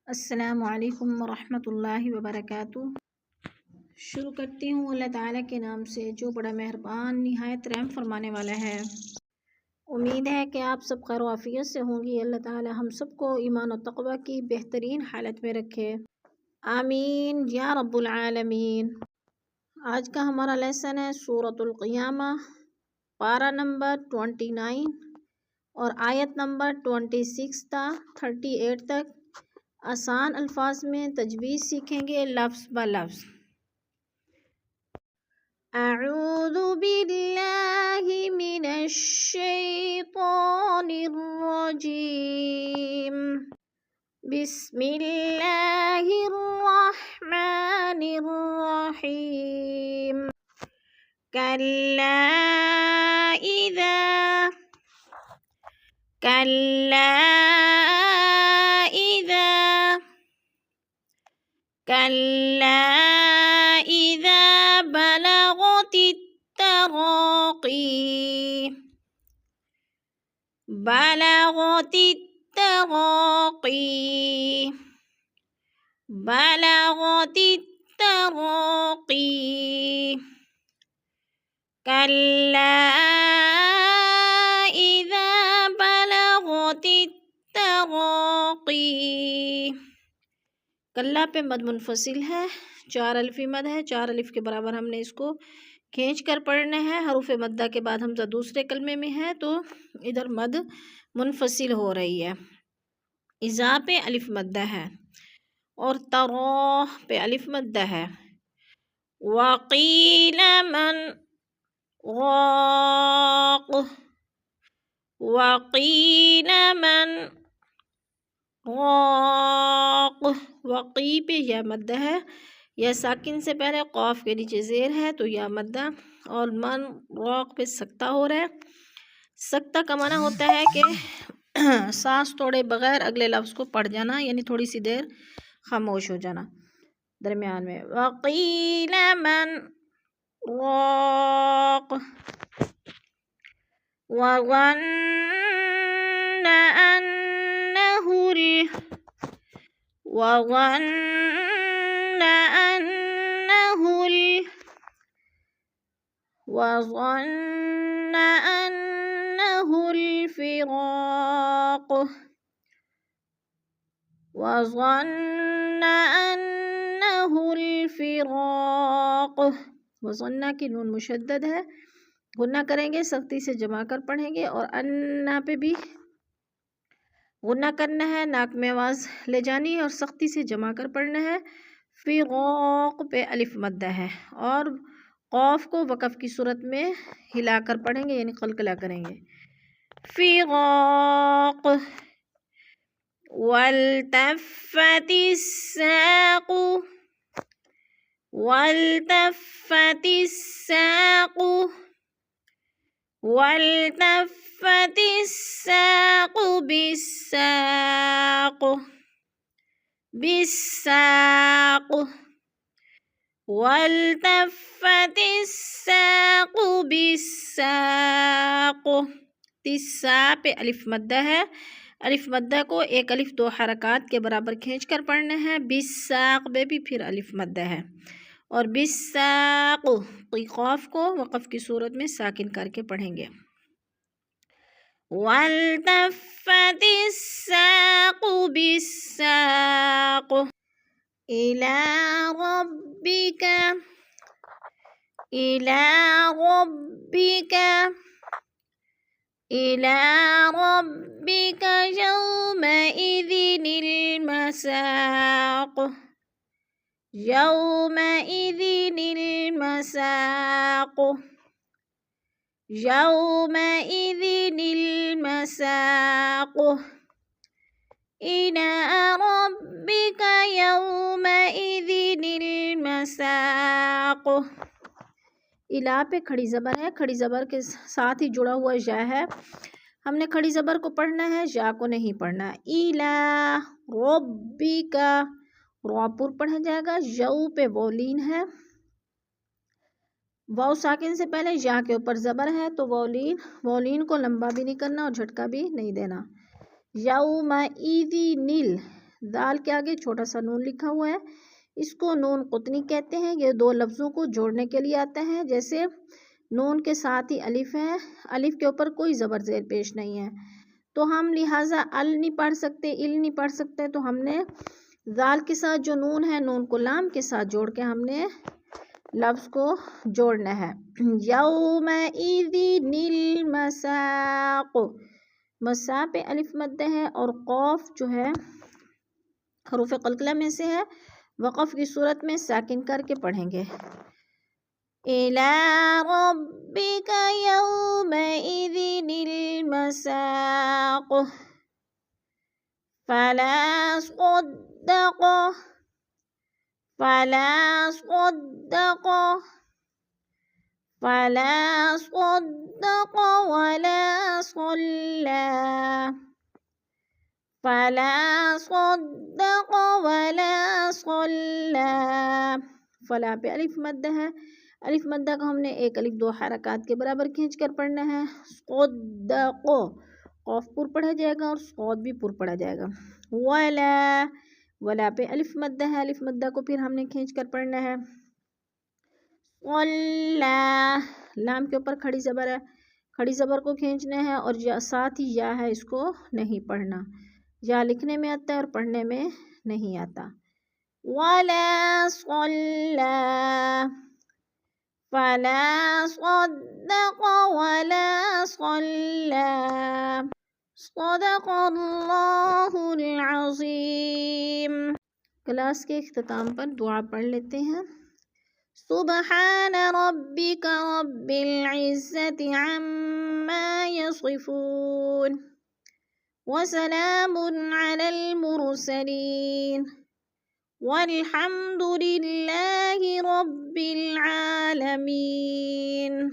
السلام علیکم ورحمۃ اللہ وبرکاتہ۔ شروع کرتی ہوں اللہ تعالیٰ کے نام سے جو بڑا مہربان نہایت رحم فرمانے والا ہے۔ امید ہے کہ آپ سب خیر و عافیت سے ہوں گی۔ اللہ تعالیٰ ہم سب کو ایمان و تقوی کی بہترین حالت میں رکھے، آمین یا رب العالمین۔ آج کا ہمارا لیسن ہے سورۃ القیامہ، پارہ نمبر 29 اور آیت نمبر 26 تا 38 تک۔ آسان الفاظ میں تجویز سیکھیں گے لفظ بہ لفظ۔ اعوذ باللہ من الشیطان الرجیم، بسم اللہ الرحمن الرحیم۔ کلا اذا بلغت التراقی، کلا اذا بلغت التراقی۔ کلا پہ مد منفصل ہے، 4 الفی مد ہے، 4 الف کے برابر ہم نے اس کو کھینچ کر پڑھنا ہے۔ حروف مدہ کے بعد حمزہ دوسرے کلمے میں ہے تو ادھر مد منفصل ہو رہی ہے۔ اذا پہ الف مدہ ہے اور ترا پہ الف مدہ ہے۔ وقیل من راق، وقی پہ یا مدہ ہے، یا ساکن سے پہلے قاف کے نیچے زیر ہے تو یا مدہ، اور من راق پہ سکتہ ہو رہا ہے۔ سکتہ کا معنی ہوتا ہے کہ سانس توڑے بغیر اگلے لفظ کو پڑھ جانا، یعنی تھوڑی سی دیر خاموش ہو جانا درمیان میں۔ وقیل من راق وظن أنه الفراق، وظن کی نون مشدد ہے، غنہ کریں گے، سختی سے جمع کر پڑھیں گے، اور انا پہ بھی غنہ کرنا ہے، ناک میں آواز لے جانی ہے اور سختی سے جمع کر پڑھنا ہے۔ فراق پہ الف مدہ ہے، اور قاف کو وقف کی صورت میں ہلا کر پڑھیں گے، یعنی قلقلہ کریں گے۔ فراق والتفت الساق بالساق۔ تسا پہ الف مدہ ہے، الف مدہ کو 1 الف 2 حرکات کے برابر کھینچ کر پڑھنا ہے۔ بالساق پہ بھی پھر الف مدہ ہے، اور بالساق قاف کو وقف کی صورت میں ساکن کر کے پڑھیں گے۔ والتفت الساق بالساق إلى ربك يومئذ المساق، إلى ربك يومئذ المساق۔ الا پہ کھڑی زبر ہے، کھڑی زبر کے ساتھ ہی جڑا ہوا یا ہے، ہم نے کھڑی زبر کو پڑھنا ہے، یا کو نہیں پڑھنا۔ الا ربک، را پر پڑھا جائے گا، یو پہ وولین ہے، واو ساکن سے پہلے یا کے اوپر زبر ہے تو وولین کو لمبا بھی نہیں کرنا اور جھٹکا بھی نہیں دینا۔ یومئذ نیل، دال کے آگے چھوٹا سا نون لکھا ہوا ہے، اس کو نون قطنی کہتے ہیں۔ یہ دو لفظوں کو جوڑنے کے لیے آتا ہے، جیسے نون کے ساتھ ہی الف ہے، الف کے اوپر کوئی زبر زیر پیش نہیں ہے، تو ہم لہٰذا ال نہیں پڑھ سکتے، ال نہیں پڑھ سکتے، تو ہم نے دال کے ساتھ جو نون ہے، نون کو لام کے ساتھ جوڑ کے ہم نے لفظ کو جوڑنا ہے۔ یومئذ المساق، مسا پہ الف مد ہے اور قوف جو ہے حروف قلقلہ میں سے ہے، وقف کی صورت میں ساکن کر کے پڑھیں گے۔ إِلَىٰ رَبِّكَ يَوْمَئِذٍ الْمَسَاقُ فَلَا صَدَّقَ وَلَا صَلَّىٰ۔ فلا پہ الف مد ہے، الف مدہ کو ہم نے ایک الف دو حرکات کے برابر کھینچ کر پڑھنا ہے۔ صدق، قوف پر پڑھا جائے گا اور صاد بھی پر پڑھا جائے گا۔ ولا پہ الف مدہ ہے، الف مدہ کو پھر ہم نے کھینچ کر پڑھنا ہے۔ لام کے اوپر کھڑی زبر ہے، کھڑی زبر کو کھینچنا ہے اور ساتھ ہی یا ہے، اس کو نہیں پڑھنا، یا لکھنے میں آتا ہے اور پڑھنے میں نہیں آتا۔ وَلَا صَلَّىٰ، فَلَا صَدَّقَ وَلَا صَلَّىٰ۔ صدق اللہ العظیم۔ کلاس کے اختتام پر دعا پڑھ لیتے ہیں۔ سبحان ربک رب العزت عما یصفون وسلام علی المرسلین والحمد للہ رب العالمین۔